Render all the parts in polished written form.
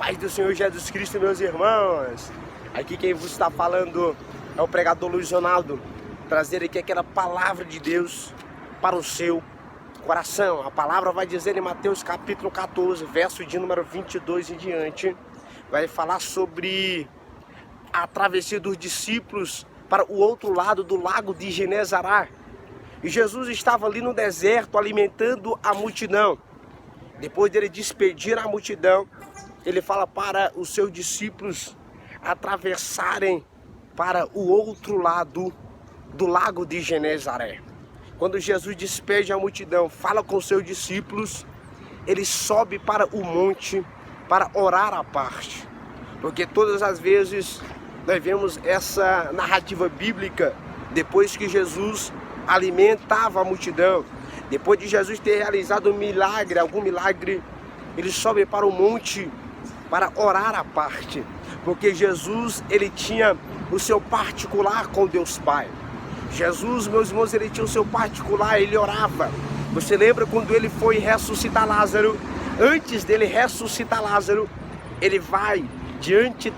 paz do Senhor Jesus Cristo, meus irmãos. Aqui quem vos está falando é o pregador Luiz Ronaldo, trazer aqui aquela palavra de Deus para o seu coração. A palavra vai dizer em Mateus capítulo 14, verso de número 22 em diante, vai falar sobre a travessia dos discípulos para o outro lado do lago de Genezaré. E Jesus estava ali no deserto alimentando a multidão. Depois dele despedir a multidão, ele fala para os seus discípulos atravessarem para o outro lado do lago de Genezaré. Quando Jesus despede a multidão, fala com os seus discípulos, ele sobe para o monte para orar à parte. Porque todas as vezes nós vemos essa narrativa bíblica, depois que Jesus alimentava a multidão, depois de Jesus ter realizado um milagre, algum milagre, ele sobe para o monte para orar à parte, porque Jesus, ele tinha o seu particular com Deus Pai. Jesus, meus irmãos, ele tinha o seu particular, ele orava. Você lembra quando ele foi ressuscitar Lázaro? Antes dele ressuscitar Lázaro, ele vai diante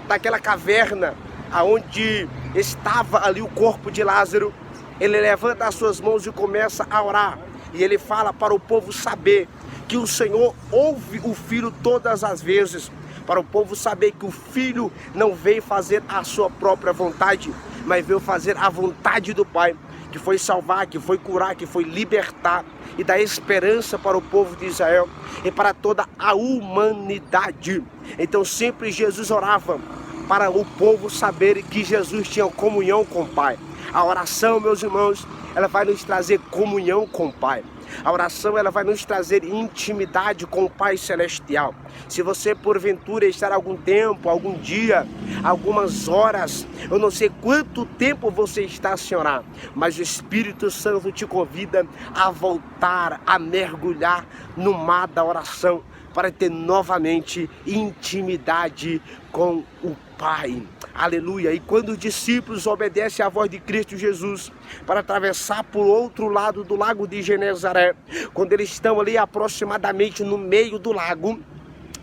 daquela caverna aonde estava ali o corpo de Lázaro. Ele levanta as suas mãos e começa a orar. E ele fala para o povo saber que o Senhor ouve o Filho todas as vezes. Para o povo saber que o Filho não veio fazer a sua própria vontade, mas veio fazer a vontade do Pai, que foi salvar, que foi curar, que foi libertar e dar esperança para o povo de Israel e para toda a humanidade. Então sempre Jesus orava para o povo saber que Jesus tinha comunhão com o Pai. A oração, meus irmãos, ela vai nos trazer comunhão com o Pai. A oração, ela vai nos trazer intimidade com o Pai Celestial. Se você, porventura, estar algum tempo, algum dia, algumas horas, eu não sei quanto tempo você está sem orar, mas o Espírito Santo te convida a voltar, a mergulhar no mar da oração, para ter novamente intimidade com o Pai. Aleluia. E quando os discípulos obedecem à voz de Cristo Jesus para atravessar por outro lado do lago de Genezaré, quando eles estão ali aproximadamente no meio do lago,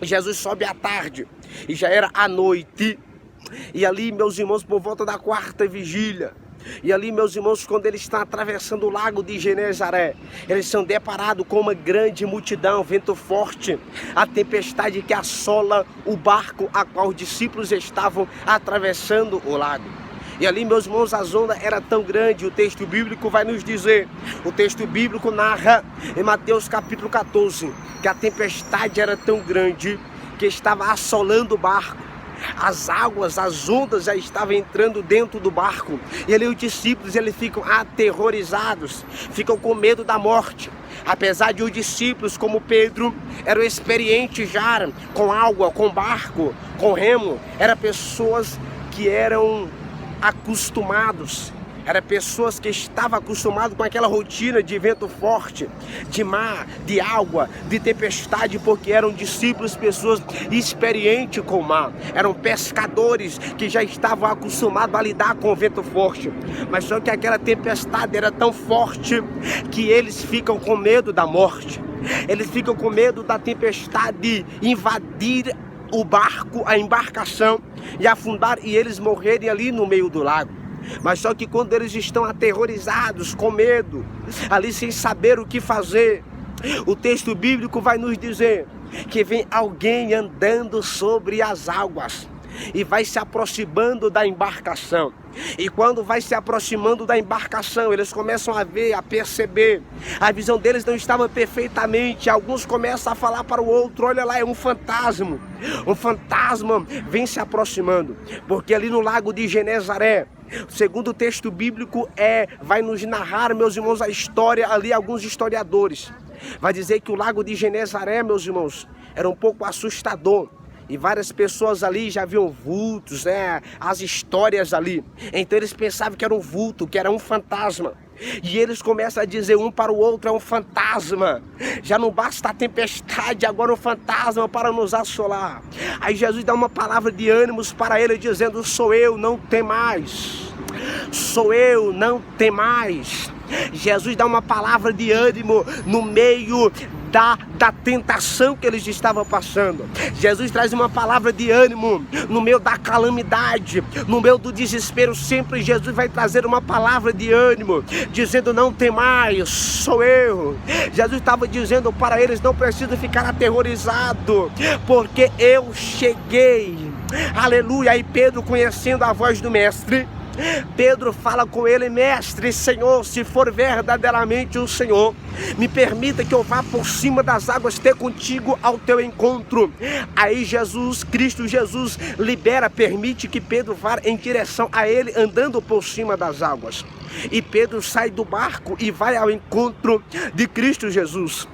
Jesus sobe à tarde e já era à noite. E ali, meus irmãos, por volta da quarta vigília, e ali, meus irmãos, quando eles estão atravessando o lago de Genezaré, eles são deparados com uma grande multidão, vento forte, a tempestade que assola o barco a qual os discípulos estavam atravessando o lago. E ali, meus irmãos, a onda era tão grande, o texto bíblico vai nos dizer, o texto bíblico narra em Mateus capítulo 14, que a tempestade era tão grande que estava assolando o barco. As águas, as ondas já estavam entrando dentro do barco. E ali os discípulos, eles ficam aterrorizados, ficam com medo da morte. Apesar de os discípulos, como Pedro, eram experientes já com água, com barco, com remo. Eram pessoas que eram acostumados. Eram pessoas que estavam acostumadas com aquela rotina de vento forte, de mar, de água, de tempestade, porque eram discípulos, pessoas experientes com o mar. Eram pescadores que já estavam acostumados a lidar com o vento forte. Mas só que aquela tempestade era tão forte que eles ficam com medo da morte. Eles ficam com medo da tempestade invadir o barco, a embarcação, e afundar e eles morrerem ali no meio do lago. Mas só que quando eles estão aterrorizados, com medo, ali sem saber o que fazer, o texto bíblico vai nos dizer que vem alguém andando sobre as águas e vai se aproximando da embarcação. E quando vai se aproximando da embarcação, eles começam a ver, a perceber. A visão deles não estava perfeitamente. Alguns começam a falar para o outro: olha lá, é um fantasma. Um fantasma vem se aproximando. Porque ali no lago de Genezaré, segundo o texto bíblico, vai nos narrar, meus irmãos, a história ali, alguns historiadores. Vai dizer que o lago de Genezaré, meus irmãos, era um pouco assustador. E várias pessoas ali já viam vultos, as histórias ali. Então eles pensavam que era um vulto, que era um fantasma. E eles começam a dizer um para o outro: é um fantasma. Já não basta a tempestade, agora um fantasma para nos assolar. Aí Jesus dá uma palavra de ânimos para ele, dizendo: sou eu, não temais. Sou eu, não temais. Jesus dá uma palavra de ânimo no meio da tentação que eles estavam passando. Jesus traz uma palavra de ânimo no meio da calamidade, no meio do desespero. Sempre Jesus vai trazer uma palavra de ânimo, dizendo: não tem mais, sou eu. Jesus estava dizendo para eles: não precisa ficar aterrorizado, porque eu cheguei. Aleluia. Aí Pedro, conhecendo a voz do mestre, Pedro fala com ele: mestre, Senhor, se for verdadeiramente o Senhor, me permita que eu vá por cima das águas ter contigo ao teu encontro. Aí Cristo Jesus permite que Pedro vá em direção a ele, andando por cima das águas. E Pedro sai do barco e vai ao encontro de Cristo Jesus.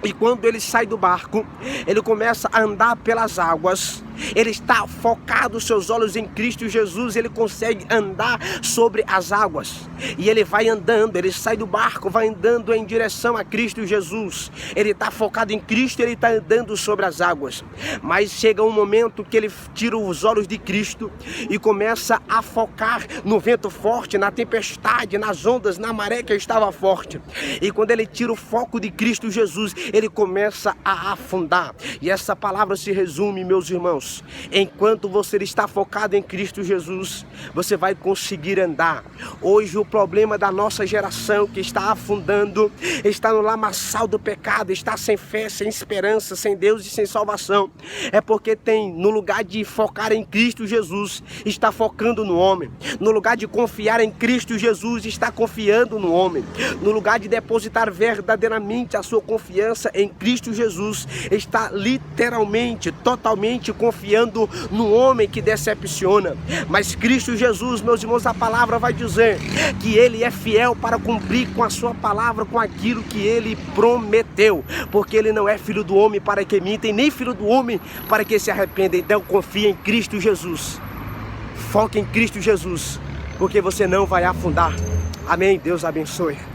E quando ele sai do barco, ele começa a andar pelas águas. Ele está focado, seus olhos em Cristo Jesus. Ele consegue andar sobre as águas. E ele vai andando, ele sai do barco, vai andando em direção a Cristo Jesus. Ele está focado em Cristo, ele está andando sobre as águas. Mas chega um momento que ele tira os olhos de Cristo e começa a focar no vento forte, na tempestade, nas ondas, na maré que estava forte. E quando ele tira o foco de Cristo Jesus, ele começa a afundar. E essa palavra se resume, meus irmãos: enquanto você está focado em Cristo Jesus, você vai conseguir andar. Hoje o problema da nossa geração, que está afundando, está no lamaçal do pecado, está sem fé, sem esperança, sem Deus e sem salvação, é porque no lugar de focar em Cristo Jesus, está focando no homem. No lugar de confiar em Cristo Jesus, está confiando no homem. No lugar de depositar verdadeiramente a sua confiança em Cristo Jesus, está literalmente, totalmente confiando no homem que decepciona. Mas Cristo Jesus, meus irmãos, a palavra vai dizer que Ele é fiel para cumprir com a sua palavra, com aquilo que Ele prometeu, porque Ele não é filho do homem para que minta, e nem filho do homem para que se arrependa. Então confia em Cristo Jesus, foca em Cristo Jesus, porque você não vai afundar. Amém. Deus abençoe.